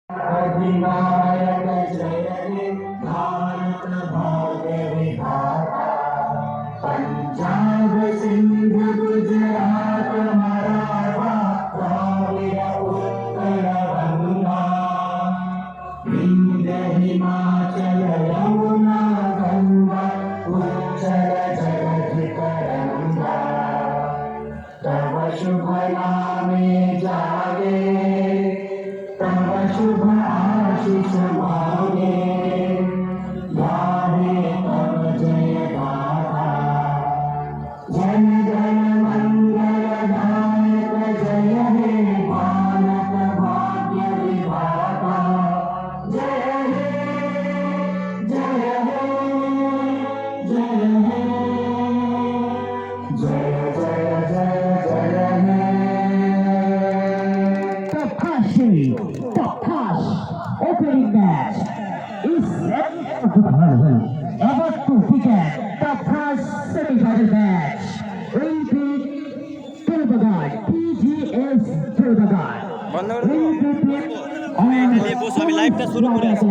अधिनायक जय हे भारत भाग्य विधाता पंजाब सिंध गुजरात मराठा द्राविड उत्कल गंगा विंध्य हिमाचल यमुना गंगा उच्चल जगति तरंगा तव शुभ नामे जागे तव शुभ आशीष मांगे गावे तव जय गाथा जन जन मंगल दायक जय हे मानव भाग्य विधाता जय हे जय हे जय हे जय जय जय जय हे Takashi, opening match is set about to begin the first semi-final match. Repeat to the guard, TGS to the guard. Repeat on বস আমি লাইভটা শুরু করে আছি